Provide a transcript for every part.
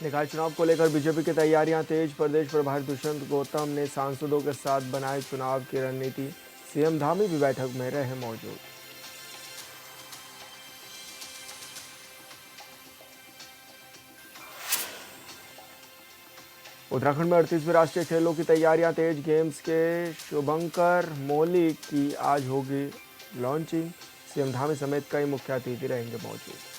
निकाय चुनाव को लेकर बीजेपी की तैयारियां तेज। प्रदेश प्रभारी दुष्यंत गौतम ने सांसदों के साथ बनाई चुनाव की रणनीति। सीएम धामी भी बैठक में रहे मौजूद। उत्तराखंड में 38वें राष्ट्रीय खेलों की तैयारियां तेज। गेम्स के शुभंकर मोली की आज होगी लॉन्चिंग। सीएम धामी समेत कई मुख्य अतिथि रहेंगे मौजूद।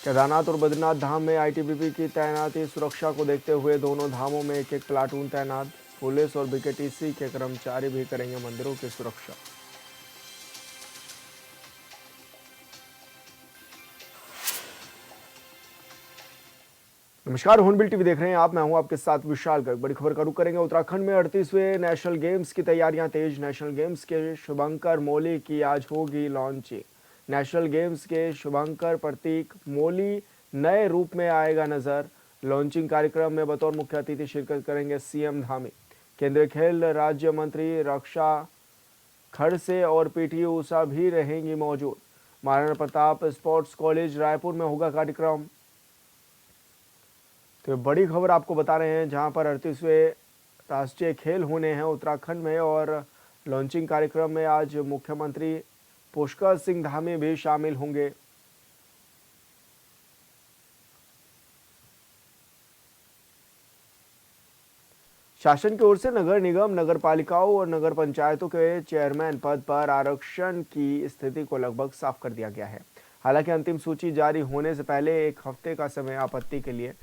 केदारनाथ और बद्रीनाथ धाम में आईटीबीपी की तैनाती। सुरक्षा को देखते हुए दोनों धामों में एक एक प्लाटून तैनात। पुलिस और बीकेटीसी के कर्मचारी भी करेंगे मंदिरों की सुरक्षा। नमस्कार, हॉर्नबिल टीवी देख रहे हैं आप। मैं हूं आपके साथ विशाल गर्ग। बड़ी खबर का रुख करेंगे। उत्तराखंड में 38वें नेशनल गेम्स की तैयारियां तेज। नेशनल गेम्स के शुभंकर मोली की आज होगी लॉन्चिंग। नेशनल गेम्स के शुभंकर प्रतीक मोली नए रूप में आएगा नजर। लॉन्चिंग कार्यक्रम में बतौर मुख्य अतिथि शिरकत करेंगे सीएम धामी। केंद्रीय खेल राज्य मंत्री रक्षा खड़से और पीटी ऊषा भी रहेंगी मौजूद। महाराणा प्रताप स्पोर्ट्स कॉलेज रायपुर में होगा कार्यक्रम। तो बड़ी खबर आपको बता रहे हैं, जहां पर 38वें राष्ट्रीय खेल होने हैं उत्तराखंड में, और लॉन्चिंग कार्यक्रम में आज मुख्यमंत्री पुष्कर सिंह धामी भी शामिल होंगे। शासन की ओर से नगर निगम, नगर पालिकाओं और नगर पंचायतों के चेयरमैन पद पर आरक्षण की स्थिति को लगभग साफ कर दिया गया है। हालांकि अंतिम सूची जारी होने से पहले एक हफ्ते का समय आपत्ति के लिए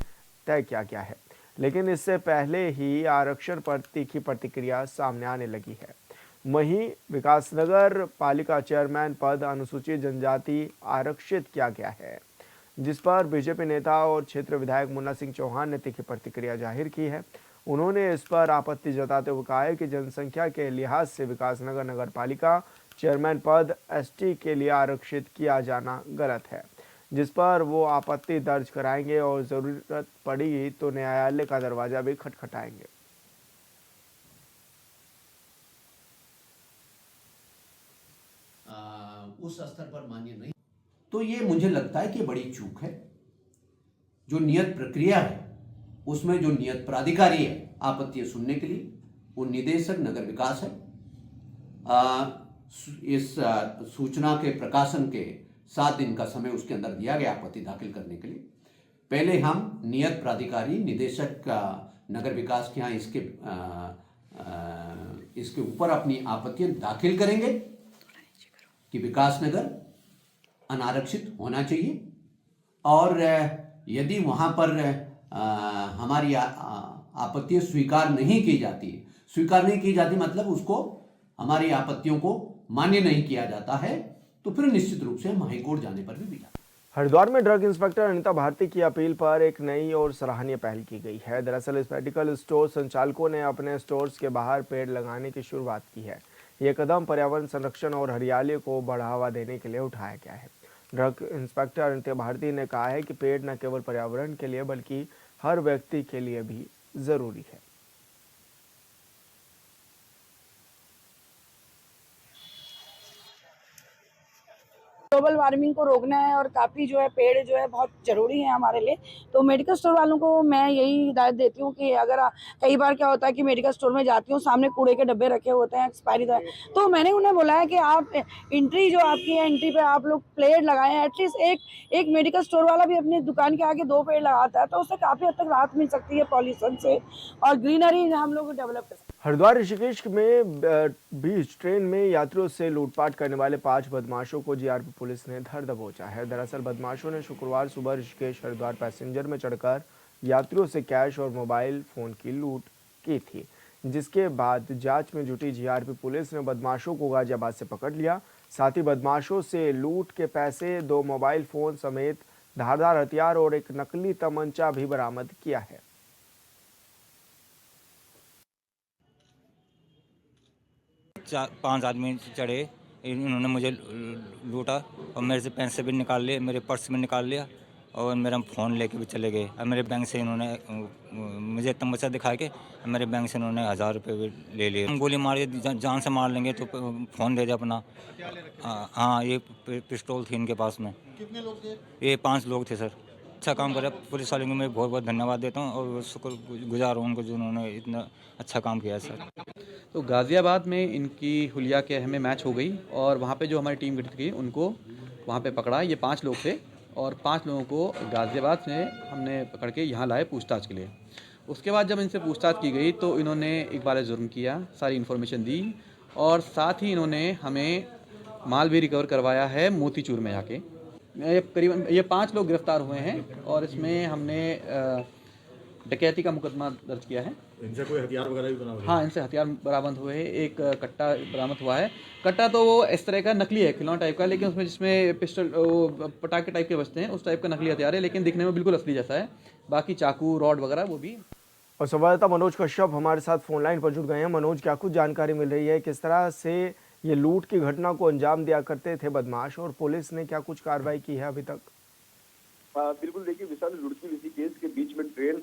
तय किया गया है, लेकिन इससे पहले ही आरक्षण पर तीखी प्रतिक्रिया सामने आने लगी है। वहीं विकासनगर पालिका चेयरमैन पद अनुसूचित जनजाति आरक्षित किया गया है, जिस पर बीजेपी नेता और क्षेत्र विधायक मुन्ना सिंह चौहान ने तीखी प्रतिक्रिया जाहिर की है। उन्होंने इस पर आपत्ति जताते हुए कहा है कि जनसंख्या के लिहाज से विकासनगर नगर पालिका चेयरमैन पद एसटी के लिए आरक्षित किया जाना गलत है, जिस पर वो आपत्ति दर्ज कराएंगे और जरूरत पड़ी तो न्यायालय का दरवाजा भी खटखटाएंगे। उस स्तर पर मान्य नहीं, तो ये मुझे लगता है कि बड़ी चूक है। जो नियत प्रक्रिया है उसमें जो नियत प्राधिकारी है आपत्तियां सुनने के लिए, वो निदेशक नगर विकास है। इस सूचना के प्रकाशन के 7 दिन का समय उसके अंदर दिया गया आपत्ति दाखिल करने के लिए। पहले हम नियत प्राधिकारी निदेशक नगर विकास के यहाँ इसके ऊपर अपनी आपत्तियां दाखिल करेंगे कि विकास नगर अनारक्षित होना चाहिए, और यदि वहाँ पर हमारी आपत्तियां स्वीकार नहीं की जाती मतलब उसको हमारी आपत्तियों को मान्य नहीं किया जाता है, तो फिर निश्चित रूप से हम हाईकोर्ट जाने पर भी मिला। हरिद्वार में ड्रग इंस्पेक्टर अनिता भारती की अपील पर एक नई और सराहनीय पहल की गई है। दरअसल इस मेडिकल स्टोर संचालकों ने अपने स्टोर्स के बाहर पेड़ लगाने की शुरुआत की है। ये कदम पर्यावरण संरक्षण और हरियाली को बढ़ावा देने के लिए उठाया गया है। ड्रग इंस्पेक्टर अनिता भारती ने कहा है कि पेड़ न केवल पर्यावरण के लिए बल्कि हर व्यक्ति के लिए भी जरूरी है। ग्लोबल वार्मिंग को रोकना है और काफ़ी जो है पेड़ जो है बहुत ज़रूरी है हमारे लिए। तो मेडिकल स्टोर वालों को मैं यही हिदायत देती हूँ कि अगर कई बार क्या होता है कि मेडिकल स्टोर में जाती हूँ, सामने कूड़े के डब्बे रखे होते हैं एक्सपायरी, तो मैंने उन्हें बोला है कि आप एंट्री जो आपकी है एंट्री पे आप लोग पेड़ लगाएं। एटलीस्ट एक मेडिकल स्टोर वाला भी अपनी दुकान के आगे 2 पेड़ लगाता है, तो उससे काफ़ी हद तक राहत मिल सकती है पॉल्यूशन से, और ग्रीनरी हम लोग डेवलप कर सकते हैं। हरिद्वार ऋषिकेश में बीच ट्रेन में यात्रियों से लूटपाट करने वाले 5 बदमाशों को जीआरपी पुलिस ने धर दबोचा है। दरअसल बदमाशों ने शुक्रवार सुबह ऋषिकेश हरिद्वार पैसेंजर में चढ़कर यात्रियों से कैश और मोबाइल फोन की लूट की थी, जिसके बाद जांच में जुटी जीआरपी पुलिस ने बदमाशों को गाजियाबाद से पकड़ लिया। साथ ही बदमाशों से लूट के पैसे, 2 मोबाइल फोन समेत धारदार हथियार और एक नकली तमंचा भी बरामद किया है। पांच आदमी चढ़े, इन्होंने मुझे लूटा और मेरे से पैसे भी निकाल लिए, मेरे पर्स में निकाल लिया और मेरा फ़ोन लेके भी चले गए। अब मेरे बैंक से इन्होंने मुझे तमाचा दिखा के मेरे बैंक से इन्होंने 1000 रुपये भी ले लिए। हम गोली मार के जान से मार लेंगे तो फ़ोन दे दे अपना। हाँ, ये पिस्तौल थी इनके पास में। कितने लोग थे? ये 5 लोग थे सर। अच्छा काम करे पुलिस वालों को मैं बहुत बहुत धन्यवाद देता हूँ और शुक्रगुजार हूँ उनको जिन्होंने इतना अच्छा काम किया है सर। तो गाज़ियाबाद में इनकी हुलिया के हमें मैच हो गई और वहाँ पे जो हमारी टीम गठित की उनको वहाँ पे पकड़ा। ये 5 लोग थे और 5 लोगों को गाज़ियाबाद से हमने पकड़ के यहाँ लाए पूछताछ के लिए। उसके बाद जब इनसे पूछताछ की गई तो इन्होंने इक़बाल जुर्म किया, सारी इन्फॉर्मेशन दी और साथ ही इन्होंने हमें माल भी रिकवर करवाया है मोतीचूर में जाके। करीबन ये 5 लोग गिरफ्तार हुए हैं और इसमें हमने डकैती का मुकदमा दर्ज किया है। इनसे कोई हथियार वगैरह भी बना हुआ है? हाँ, इनसे हथियार बरामद हुए हैं। एक कट्टा बरामद हुआ है। कट्टा तो वो इस तरह का नकली है, खिलौना टाइप का, लेकिन उसमें जिसमें पिस्टल वो पटाखे टाइप के बजते हैं उस टाइप का नकली हथियार है, लेकिन दिखने में बिल्कुल असली जैसा है। बाकी चाकू, रॉड वगैरह वो भी। और संवाददाता मनोज कश्यप हमारे साथ फोन लाइन पर जुड़ गए हैं। मनोज, क्या कुछ जानकारी मिल रही है, किस तरह से ये लूट की घटना को अंजाम दिया करते थे बदमाश, और पुलिस ने क्या कुछ कार्रवाई की है अभी तक? बिल्कुल, देखिए विशाल, लुड़की ऋषिकेश के बीच में ट्रेन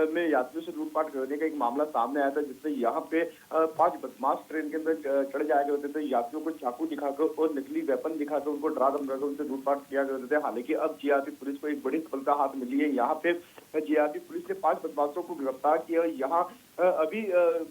में यात्रियों से लूटपाट करने का एक मामला सामने आया था, जिसमें यहाँ पे 5 बदमाश ट्रेन के अंदर चढ़ जाया करते थे। यात्रियों को चाकू दिखाकर और नकली वेपन दिखाकर उनको डरा धमकाकर उनसे लूटपाट किया करते थे। हालांकि अब जीआरपी पुलिस को एक बड़ी सफलता हाथ मिली है। यहाँ पे जीआरपी पुलिस ने 5 बदमाशों को गिरफ्तार किया। यहाँ अभी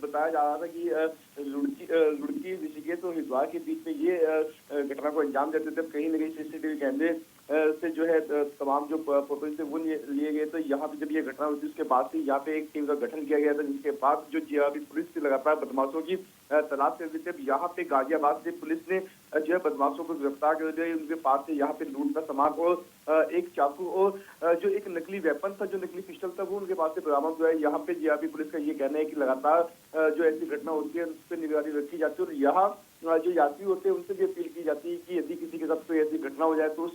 बताया जा रहा था कि लुड़की ऋषिकेश और हरिद्वार के बीच में ये घटना को अंजाम देते थे। कहीं न कहीं सीसीटीवी कैमरे से जो है तमाम जो फोटोज थे वो लिए गए। तो यहाँ पे जब ये घटना हुई उसके बाद से यहाँ पे एक टीम का गठन किया गया था, जिसके बाद जो जीआरपी पुलिस से लगातार बदमाशों की तलाश कर रही थी। यहाँ पे गाजियाबाद से पुलिस ने जो है बदमाशों को गिरफ्तार कर दिया। उनके पास से यहाँ पे लूट का सामान और एक चाकू और जो एक नकली वेपन था, जो नकली पिस्टल था, वो उनके पास से बरामद हुआ है। यहाँ पे जीआरपी पुलिस का ये कहना है कि लगातार जो ऐसी घटना होती है उस पर निगरानी रखी जाती है और यहाँ जो यात्री होते हैं उनसे भी अपील की जाती है कि यदि किसी के साथ कोई ऐसी घटना हो जाए तो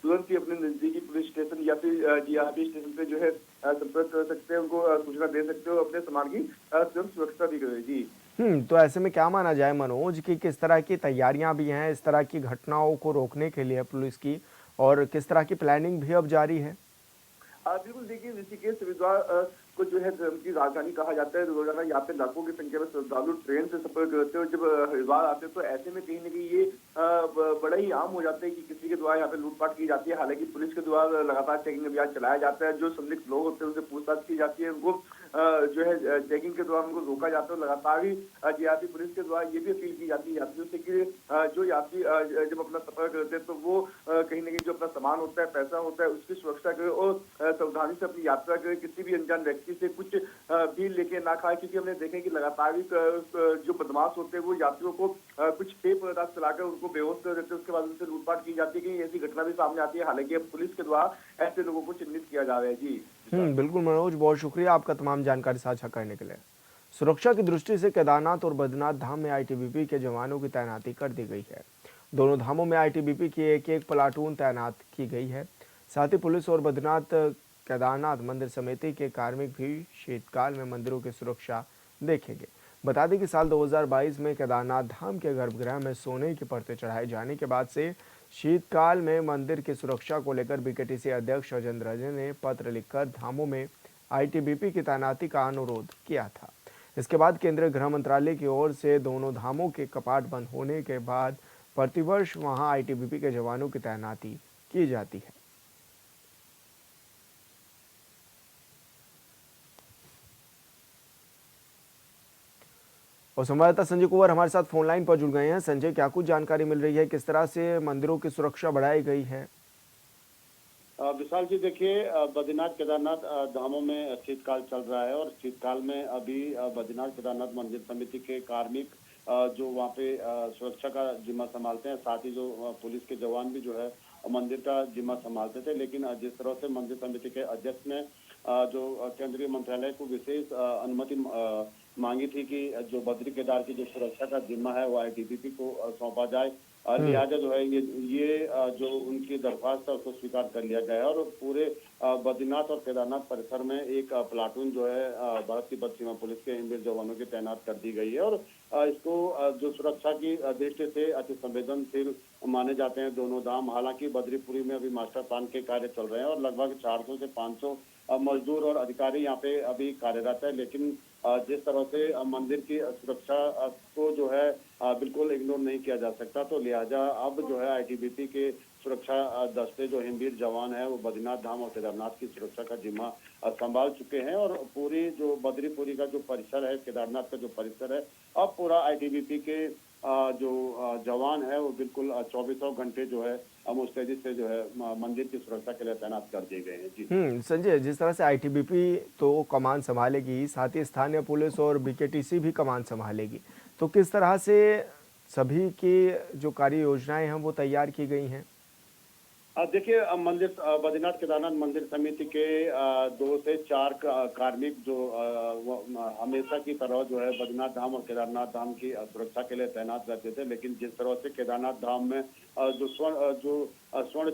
तुरंत ही अपने नजदीकी पुलिस स्टेशन या फिर जीआरपी स्टेशन पे जो है संपर्क कर सकते हैं, उनको सूचना दे सकते हो, अपने सामान की स्वयं सुरक्षा भी करें। जी तो ऐसे में क्या माना जाए मनोज कि किस तरह की तैयारियां भी हैं इस तरह की घटनाओं को रोकने के लिए पुलिस की, और किस तरह की प्लानिंग भी अब जारी है? बिल्कुल, देखिए ऋषिकेश हरिद्वार को जो है धर्म की राजधानी कहा जाता है। रोजाना यहाँ पे लाखों की संख्या में श्रद्धालु ट्रेन से सफर करते हैं और जब हरिद्वार आते हैं तो ऐसे में कहीं न कहीं ये बड़ा ही आम हो जाता है कि किसी के द्वारा यहाँ पे लूटपाट की जाती है। हालांकि पुलिस के द्वारा लगातार चेकिंग अभियान चलाया जाता है। जो संदिग्ध लोग होते हैं उनसे पूछताछ की जाती है, उनको जो है चेकिंग के दौरान उनको रोका जाता है। लगातार ही जीआरपी पुलिस के द्वारा ये भी अपील की जाती है यात्रियों से कि जो यात्री जब अपना सफर करते हैं तो वो कहीं न कहीं जो अपना सामान होता है, पैसा होता है, उसकी सुरक्षा करे और सावधानी से अपनी यात्रा करे। किसी भी अनजान व्यक्ति से कुछ भी लेके ना खाए, क्योंकि हमने देखे कि लगातार जो बदमाश होते हैं वो यात्रियों को कुछ पेय पदार्थ चलाकर उनको बेहोश कर देते हैं। उसके बाद उनसे लूटपाट की जाती है। कहीं ऐसी घटना भी सामने आती है। हालांकि अब पुलिस के द्वारा ऐसे लोगों को चिन्हित किया जा रहा है। जी बिल्कुल मनोज, बहुत शुक्रिया आपका तमाम जानकारी साझा करने के लिए। सुरक्षा की दृष्टि से केदारनाथ और बद्रीनाथ धाम में आईटीबीपी के जवानों की तैनाती कर दी गई है। दोनों धामों में आईटीबीपी की एक प्लाटून तैनात की गई है। साथ ही पुलिस और बद्रीनाथ केदारनाथ मंदिर समिति के कार्मिक भी शीतकाल में मंदिरों की सुरक्षा देखेंगे। बता दें कि साल 2022 में केदारनाथ धाम के गर्भगृह में सोने की परतें चढ़ाए जाने के बाद से शीतकाल में मंदिर की सुरक्षा को लेकर बीकेटीसी अध्यक्ष राजेंद्र रजन ने पत्र लिखकर धामों में आईटीबीपी की तैनाती का अनुरोध किया था। इसके बाद केंद्रीय गृह मंत्रालय की ओर से दोनों धामों के कपाट बंद होने के बाद प्रतिवर्ष वहां आईटीबीपी के जवानों की तैनाती की जाती है। और संवाददाता संजय कुंवर हमारे साथ फोन लाइन पर जुड़ गए हैं। संजय, क्या कुछ जानकारी मिल रही है, किस तरह से मंदिरों की सुरक्षा बढ़ाई गई है? विशाल जी, देखिए बद्रीनाथ केदारनाथ धामों में शीतकाल चल रहा है और शीतकाल में अभी बद्रीनाथ केदारनाथ मंदिर समिति के कार्मिक जो वहाँ पे सुरक्षा का जिम्मा संभालते हैं, साथ ही जो पुलिस के जवान भी जो है मंदिर का जिम्मा संभालते थे। लेकिन जिस तरह से मंदिर समिति के अध्यक्ष ने जो केंद्रीय मंत्रालय को विशेष अनुमति मांगी थी कि जो बद्री केदार की जो सुरक्षा का जिम्मा है वो आईटीबीपी को सौंपा जाए लिहाजा जो है ये जो उनकी दरख्वास्त है उसको स्वीकार कर लिया गया है और पूरे बद्रीनाथ और केदारनाथ परिसर में एक प्लाटून जो है भारत तिब्बत सीमा पुलिस के हिमवीर जवानों की तैनात कर दी गई है और इसको जो सुरक्षा की दृष्टि से अति संवेदनशील माने जाते हैं दोनों धाम। हालांकि बद्रीपुरी में अभी मास्टर प्लान के कार्य चल रहे हैं और लगभग 400 से 500 मजदूर और अधिकारी यहाँ पे अभी कार्यरत है, लेकिन जिस तरह से मंदिर की सुरक्षा को जो है बिल्कुल इग्नोर नहीं किया जा सकता, तो लिहाजा अब जो है आईटीबीपी के सुरक्षा दस्ते जो हिमवीर जवान है वो बद्रीनाथ धाम और केदारनाथ की सुरक्षा का जिम्मा संभाल चुके हैं और पूरी जो बद्रीपुरी का जो परिसर है, केदारनाथ का जो परिसर है, अब पूरा आईटीबीपी के जो जवान है वो बिल्कुल 24 घंटे जो है मुस्तैदी से जो है मंदिर की सुरक्षा के लिए तैनात कर दिए गए हैं। जी संजय, जिस तरह से आईटीबीपी तो कमान संभालेगी, साथ ही स्थानीय पुलिस और बीकेटीसी भी कमान संभालेगी, तो किस तरह से सभी की जो कार्य योजनाएं हैं वो तैयार की गई हैं? देखिए, मंदिर बद्रीनाथ केदारनाथ मंदिर समिति के 2 से 4 कार्मिक जो हमेशा की तरह जो है बद्रीनाथ धाम और केदारनाथ धाम की सुरक्षा के लिए तैनात रहते थे, लेकिन जिस तरह से केदारनाथ धाम में जो स्वर्ण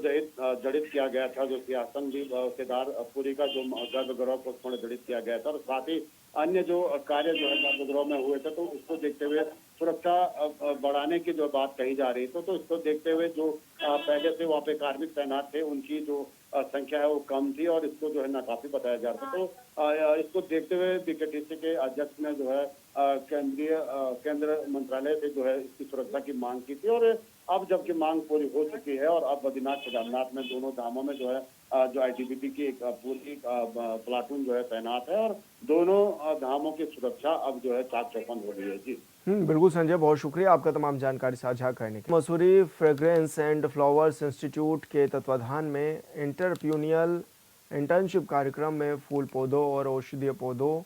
जड़ित किया गया था, जो सिंहासन भी केदारपुरी का जो गर्भगृह को स्वर्ण जड़ित किया गया था और साथ ही अन्य जो कार्य जो है गर्भगृह में हुए थे, तो उसको देखते हुए सुरक्षा बढ़ाने की जो बात कही जा रही थी, तो इसको देखते हुए जो पहले से वहाँ पे कार्मिक तैनात थे उनकी जो संख्या है वो कम थी और इसको जो है नाकाफी बताया जा रहा था। तो इसको देखते हुए बीकेटीसी के अध्यक्ष ने जो है केंद्र मंत्रालय से जो है इसकी सुरक्षा की मांग की थी और अब जबकि मांग पूरी हो चुकी है और अब बद्रीनाथ केदारनाथ में दोनों धामों में जो है जो आईटीबीपी की एक पूरी प्लाटून जो है तैनात है और दोनों धामों की सुरक्षा अब जो है चाक चौबंद हो गई है। जी बिल्कुल संजय, बहुत शुक्रिया आपका तमाम जानकारी साझा करने के लिए। Mussoorie fragrance and flowers institute के तत्वाधान में इंटरप्यूनियल इंटर्नशिप कार्यक्रम में फूल पौधों और औषधीय पौधों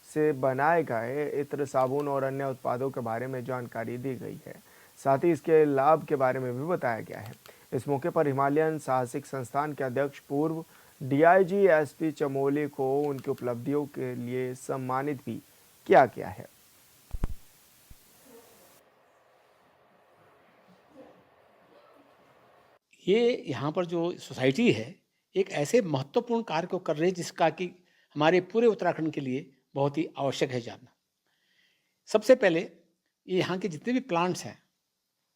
से बनाए गए इत्र, साबुन और अन्य उत्पादों के बारे में जानकारी दी गई है। साथ ही इसके लाभ के बारे में भी बताया गया है। इस मौके पर हिमालयन साहसिक संस्थान के अध्यक्ष पूर्व डीआईजी एसपी चमोली को उनकी उपलब्धियों के लिए सम्मानित भी किया गया है। ये यहाँ पर जो सोसाइटी है एक ऐसे महत्वपूर्ण कार्य को कर रही है जिसका कि हमारे पूरे उत्तराखंड के लिए बहुत ही आवश्यक है जानना। सबसे पहले ये यहाँ के जितने भी प्लांट्स हैं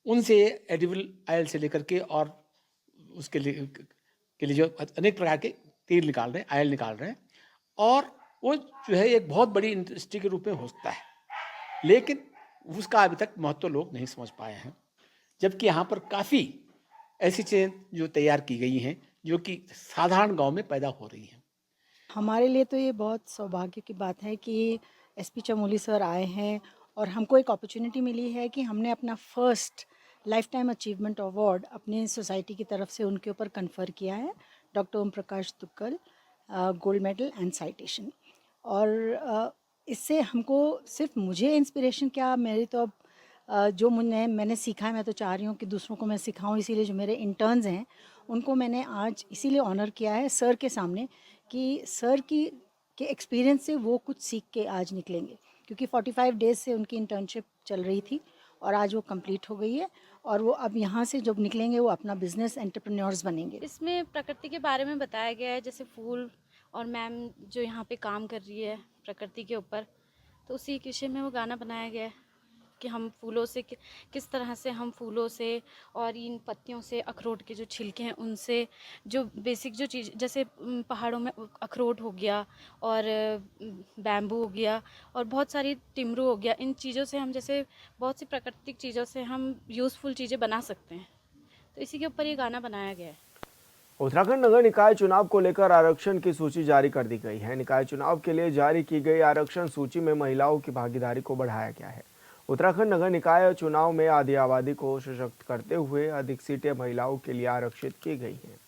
उनसे एडिबल ऑयल से लेकर के और उसके लिए जो अनेक प्रकार के तेल निकाल रहे हैं, ऑयल निकाल रहे हैं और वो जो है एक बहुत बड़ी इंडस्ट्री के रूप में हो सकता है, लेकिन उसका अभी तक महत्व लोग नहीं समझ पाए हैं। जबकि यहाँ पर काफ़ी ऐसी चीज़ें जो तैयार की गई हैं जो कि साधारण गांव में पैदा हो रही हैं। हमारे लिए तो ये बहुत सौभाग्य की बात है कि एसपी चमोली सर आए हैं और हमको एक अपॉर्चुनिटी मिली है कि हमने अपना first lifetime achievement award अपने सोसाइटी की तरफ से उनके ऊपर कन्फर किया है, doctor Om Prakash Tukkal, gold medal and citation. और इससे हमको सिर्फ मुझे इंस्पिरेशन क्या, मेरी तो अब जो मैंने सीखा है मैं तो चाह रही हूँ कि दूसरों को मैं सिखाऊं, इसीलिए जो मेरे इंटर्न्स हैं उनको मैंने आज इसीलिए ऑनर किया है सर के सामने कि सर के एक्सपीरियंस से वो कुछ सीख के आज निकलेंगे, क्योंकि 45 डेज से उनकी इंटर्नशिप चल रही थी और आज वो कंप्लीट हो गई है और वो अब यहाँ से जब निकलेंगे वो अपना बिजनेस एंटरप्रेन्योर्स बनेंगे। इसमें प्रकृति के बारे में बताया गया है, जैसे फूल और मैम जो यहाँ पे काम कर रही है प्रकृति के ऊपर, तो उसी विषय में वो गाना बनाया गया है कि हम फूलों से किस तरह से हम फूलों से और इन पत्तियों से, अखरोट के जो छिलके हैं उनसे, जो बेसिक जो चीज़ जैसे पहाड़ों में अखरोट हो गया और बैम्बू हो गया और बहुत सारी टिमरू हो गया, इन चीज़ों से हम जैसे बहुत सी प्राकृतिक चीज़ों से हम यूज़फुल चीज़ें बना सकते हैं, तो इसी के ऊपर ये गाना बनाया गया है। उत्तराखंड नगर निकाय चुनाव को लेकर आरक्षण की सूची जारी कर दी गई है। निकाय चुनाव के लिए जारी की गई आरक्षण सूची में महिलाओं की भागीदारी को बढ़ाया गया है। उत्तराखंड नगर निकाय चुनाव में आदि आबादी को सशक्त करते हुए अधिक सीटें महिलाओं के लिए आरक्षित की गई हैं।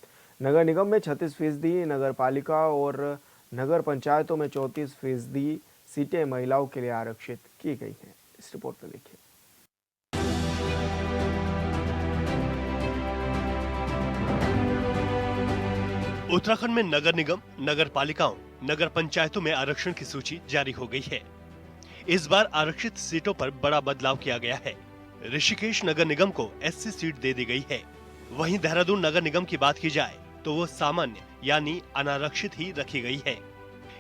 नगर निगम में 36%, नगर पालिका और नगर पंचायतों में 34% सीटें महिलाओं के लिए आरक्षित की गई हैं। इस रिपोर्ट में देखिए। उत्तराखंड में नगर निगम, नगर पालिकाओं, नगर पंचायतों में आरक्षण की सूची जारी हो गई है। इस बार आरक्षित सीटों पर बड़ा बदलाव किया गया है। ऋषिकेश नगर निगम को एससी सीट दे दी गई है। वहीं देहरादून नगर निगम की बात की जाए तो वो सामान्य यानी अनारक्षित ही रखी गई है।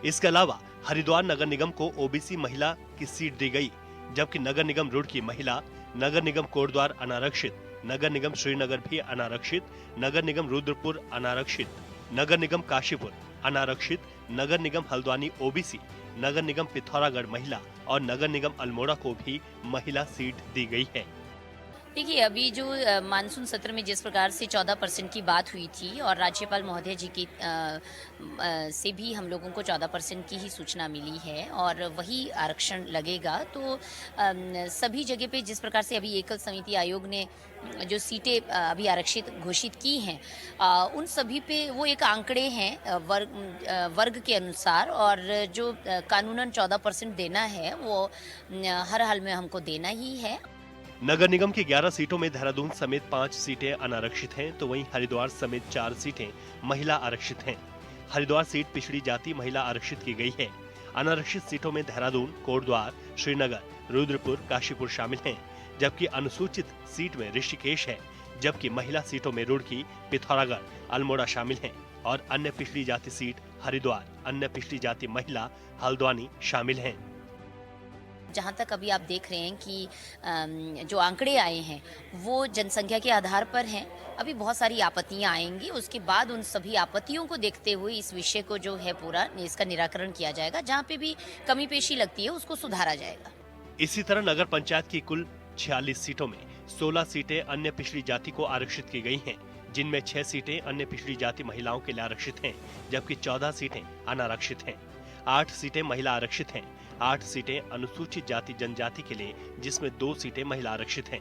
इसके अलावा हरिद्वार नगर निगम को ओबीसी महिला की सीट दी गई, जबकि नगर निगम रुड़की महिला, नगर निगम कोटद्वार अनारक्षित, नगर निगम श्रीनगर भी अनारक्षित, नगर निगम रुद्रपुर अनारक्षित, नगर निगम काशीपुर अनारक्षित, नगर निगम हल्द्वानी ओबीसी, नगर निगम पिथौरागढ़ महिला और नगर निगम अल्मोड़ा को भी महिला सीट दी गई है। देखिए, अभी जो मानसून सत्र में जिस प्रकार से 14% की बात हुई थी और राज्यपाल महोदय जी की से भी हम लोगों को 14% की ही सूचना मिली है और वही आरक्षण लगेगा, तो सभी जगह पे जिस प्रकार से अभी एकल समिति आयोग ने जो सीटें अभी आरक्षित घोषित की हैं, उन सभी पे वो एक आंकड़े हैं वर्ग के अनुसार, और जो कानूनन 14% देना है वो हर हाल में हमको देना ही है। नगर निगम की 11 सीटों में देहरादून समेत 5 सीटें अनारक्षित हैं, तो वहीं हरिद्वार समेत 4 सीटें महिला आरक्षित हैं। हरिद्वार सीट पिछड़ी जाति महिला आरक्षित की गई है। अनारक्षित सीटों में देहरादून, कोटद्वार, श्रीनगर, रुद्रपुर, काशीपुर शामिल हैं, जबकि अनुसूचित सीट में ऋषिकेश है, जबकि महिला सीटों में रुड़की, पिथौरागढ़, अल्मोड़ा शामिल हैं और अन्य पिछड़ी जाति सीट हरिद्वार, अन्य पिछड़ी जाति महिला हल्द्वानी शामिल हैं। जहाँ तक अभी आप देख रहे हैं कि जो आंकड़े आए हैं वो जनसंख्या के आधार पर हैं। अभी बहुत सारी आपत्तियाँ आएंगी, उसके बाद उन सभी आपत्तियों को देखते हुए इस विषय को जो है पूरा इसका निराकरण किया जाएगा। जहाँ पे भी कमी पेशी लगती है उसको सुधारा जाएगा। इसी तरह नगर पंचायत की कुल 46 सीटों में 16 सीटें अन्य पिछड़ी जाति को आरक्षित की गई हैं, जिनमें 6 सीटें अन्य पिछड़ी जाति महिलाओं के लिए आरक्षित हैं, जबकि 14 सीटें अनारक्षित हैं। 8 सीटें महिला आरक्षित हैं, 8 सीटें अनुसूचित जाति जनजाति के लिए, जिसमें 2 सीटें महिला आरक्षित हैं।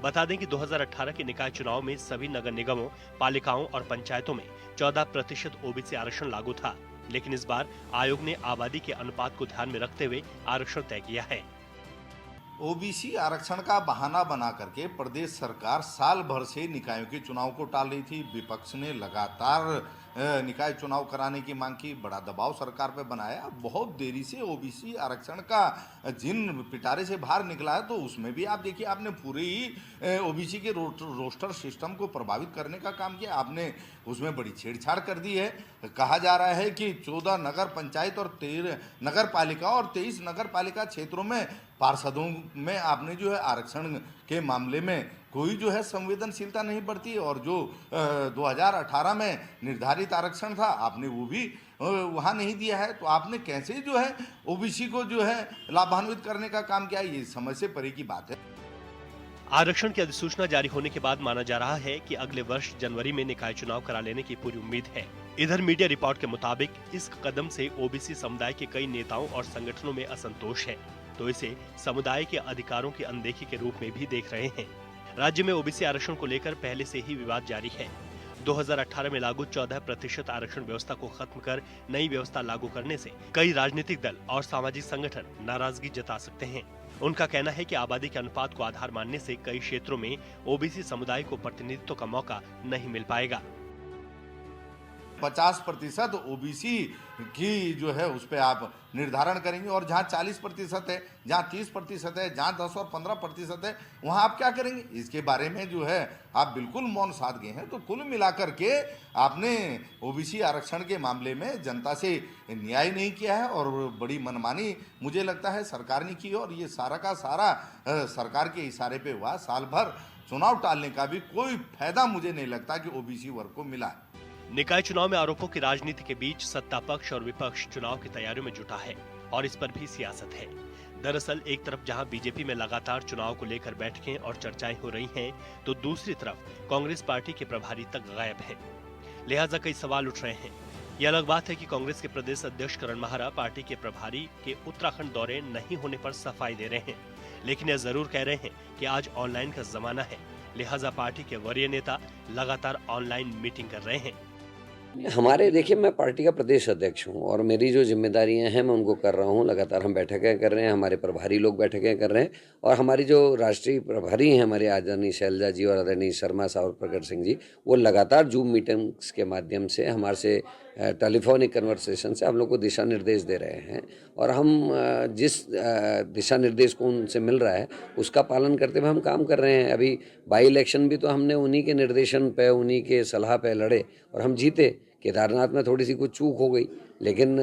बता दें कि 2018 के निकाय चुनाव में सभी नगर निगमों, पालिकाओं और पंचायतों में 14% ओबीसी आरक्षण लागू था, लेकिन इस बार आयोग ने आबादी के अनुपात को ध्यान में रखते हुए आरक्षण तय किया है। ओबीसी आरक्षण का बहाना बना करके प्रदेश सरकार साल भर से निकायों के चुनाव को टाल रही थी। विपक्ष ने लगातार निकाय चुनाव कराने की मांग की, बड़ा दबाव सरकार पर बनाया। बहुत देरी से ओबीसी आरक्षण का जिन पिटारे से बाहर निकला है, तो उसमें भी आप देखिए, आपने पूरे ही ओबीसी के रोस्टर सिस्टम को प्रभावित करने का काम किया। आपने उसमें बड़ी छेड़छाड़ कर दी है। कहा जा रहा है कि 14 नगर पंचायत और 13 नगर पालिका और 23 नगर पालिका क्षेत्रों में पार्षदों में आपने जो है आरक्षण के मामले में कोई जो है संवेदनशीलता नहीं बरती, और जो 2018 में निर्धारित आरक्षण था आपने वो भी वहाँ नहीं दिया है। तो आपने कैसे जो है ओबीसी को जो है लाभान्वित करने का काम किया, ये समझ से परे की बात है। आरक्षण की अधिसूचना जारी होने के बाद माना जा रहा है कि अगले वर्ष जनवरी में निकाय चुनाव करा लेने की पूरी उम्मीद है। इधर मीडिया रिपोर्ट के मुताबिक इस कदम से ओबीसी समुदाय के कई नेताओं और संगठनों में असंतोष है, तो इसे समुदाय के अधिकारों की अनदेखी के रूप में भी देख रहे हैं। राज्य में ओबीसी आरक्षण को लेकर पहले से ही विवाद जारी है। 2018 में लागू 14% आरक्षण व्यवस्था को खत्म कर नई व्यवस्था लागू करने से कई राजनीतिक दल और सामाजिक संगठन नाराजगी जता सकते हैं। उनका कहना है कि आबादी के अनुपात को आधार मानने से कई क्षेत्रों में ओबीसी समुदाय को प्रतिनिधित्व का मौका नहीं मिल पाएगा। 50% ओबीसी की जो है उस पर आप निर्धारण करेंगे, और जहाँ 40% है, जहाँ 30% है, जहाँ 10 और 15% है, वहाँ आप क्या करेंगे? इसके बारे में जो है आप बिल्कुल मौन साध गए हैं। तो कुल मिलाकर के आपने ओबीसी आरक्षण के मामले में जनता से न्याय नहीं किया है, और बड़ी मनमानी मुझे लगता है सरकार ने की, और ये सारा का सारा सरकार के इशारे पे हुआ। साल भर चुनाव टालने का भी कोई फायदा मुझे नहीं लगता कि ओबीसी वर्ग को मिला है। निकाय चुनाव में आरोपों की राजनीति के बीच सत्ता पक्ष और विपक्ष चुनाव की तैयारियों में जुटा है, और इस पर भी सियासत है। दरअसल एक तरफ जहां बीजेपी में लगातार चुनाव को लेकर बैठकें और चर्चाएं हो रही हैं, तो दूसरी तरफ कांग्रेस पार्टी के प्रभारी तक गायब हैं। लिहाजा कई सवाल उठ रहे हैं। ये अलग बात है कि कांग्रेस के प्रदेश अध्यक्ष करण माहरा पार्टी के प्रभारी के उत्तराखंड दौरे नहीं होने पर सफाई दे रहे हैं, लेकिन यह जरूर कह रहे हैं कि आज ऑनलाइन का जमाना है, लिहाजा पार्टी के वरीय नेता लगातार ऑनलाइन मीटिंग कर रहे हैं। हमारे देखिए, मैं पार्टी का प्रदेश अध्यक्ष हूं और मेरी जो जिम्मेदारियां हैं मैं उनको कर रहा हूं। लगातार हम बैठकें कर रहे हैं, हमारे प्रभारी लोग बैठकें कर रहे हैं, और हमारी जो राष्ट्रीय प्रभारी हैं हमारे आदरणीय शैलजा जी और आदरणीय शर्मा साहब प्रकट सिंह जी, वो लगातार जूम मीटिंग्स के माध्यम से हमारे से टेलीफोनिक कन्वर्सेशन से हम लोग को दिशा निर्देश दे रहे हैं और हम जिस दिशा निर्देश को उनसे मिल रहा है उसका पालन करते हुए हम काम कर रहे हैं। अभी बाई इलेक्शन भी तो हमने उन्हीं के निर्देशन पे, उन्हीं के सलाह पे लड़े और हम जीते। केदारनाथ में थोड़ी सी कुछ चूक हो गई, लेकिन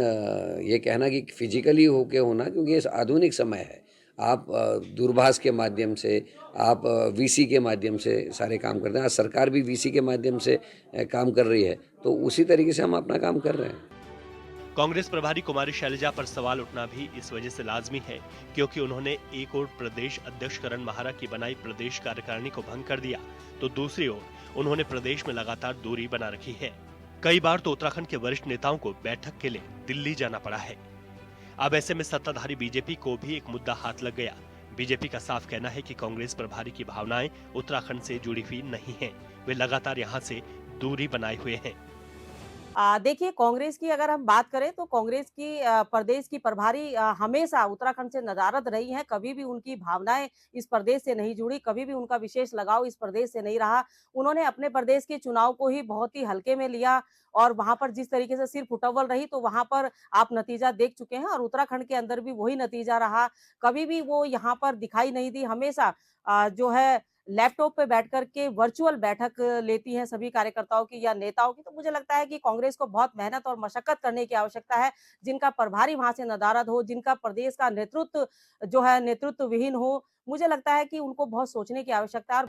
ये कहना कि फिजिकली होके होना, क्योंकि ये आधुनिक समय है, आप दूरभाष के माध्यम से, आप वीसी के माध्यम से सारे काम करते हैं। आज सरकार भी वीसी के माध्यम से काम कर रही है, तो उसी तरीके से हम अपना काम कर रहे हैं। कांग्रेस प्रभारी कुमारी शैलजा पर सवाल उठना भी इस वजह से लाजमी है क्योंकि उन्होंने एक ओर प्रदेश अध्यक्ष करण माहारा की बनाई प्रदेश कार्यकारिणी को भंग कर दिया, तो दूसरी ओर उन्होंने प्रदेश में लगातार दूरी बना रखी है। कई बार तो उत्तराखंड के वरिष्ठ नेताओं को बैठक के लिए दिल्ली जाना पड़ा है। अब ऐसे में सत्ताधारी बीजेपी को भी एक मुद्दा हाथ लग गया। बीजेपी का साफ कहना है कि कांग्रेस प्रभारी की भावनाएं उत्तराखंड से जुड़ी हुई नहीं हैं, वे लगातार यहां से दूरी बनाए हुए हैं। देखिए, कांग्रेस की अगर हम बात करें तो कांग्रेस की प्रदेश की प्रभारी हमेशा उत्तराखंड से नदारद रही हैं। कभी भी उनकी भावनाएं इस प्रदेश से नहीं जुड़ी, कभी भी उनका विशेष लगाव इस प्रदेश से नहीं रहा। उन्होंने अपने प्रदेश के चुनाव को ही बहुत ही हल्के में लिया और वहां पर जिस तरीके से सिर्फ उटव्वल रही, तो वहां पर आप नतीजा देख चुके हैं और उत्तराखंड के अंदर भी वही नतीजा रहा। कभी भी वो यहाँ पर दिखाई नहीं दी, हमेशा जो है लैपटॉप पे बैठ कर के वर्चुअल बैठक लेती हैं सभी कार्यकर्ताओं की या नेताओं की। तो मुझे लगता है कि कांग्रेस को बहुत मेहनत और मशक्कत करने की आवश्यकता है। जिनका प्रभारी वहां से नदारद हो, जिनका प्रदेश का नेतृत्व जो है नेतृत्व विहीन हो, मुझे लगता है कि उनको बहुत सोचने की आवश्यकता है।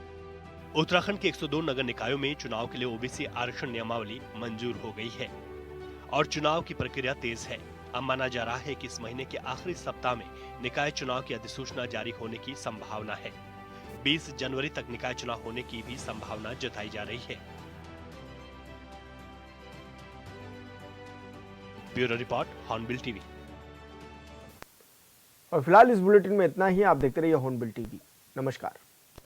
उत्तराखंड के 102 नगर निकायों में चुनाव के लिए ओबीसी आरक्षण नियमावली मंजूर हो गई है और चुनाव की प्रक्रिया तेज है। अब माना जा रहा है कि इस महीने के आखिरी सप्ताह में निकाय चुनाव की अधिसूचना जारी होने की संभावना है। 20 जनवरी तक निकाय चुनाव होने की भी संभावना जताई जा रही है। Bureau report, hornbill TV. और फिलहाल इस बुलेटिन में इतना ही। आप देखते रहिए हॉर्नबिल टीवी। नमस्कार।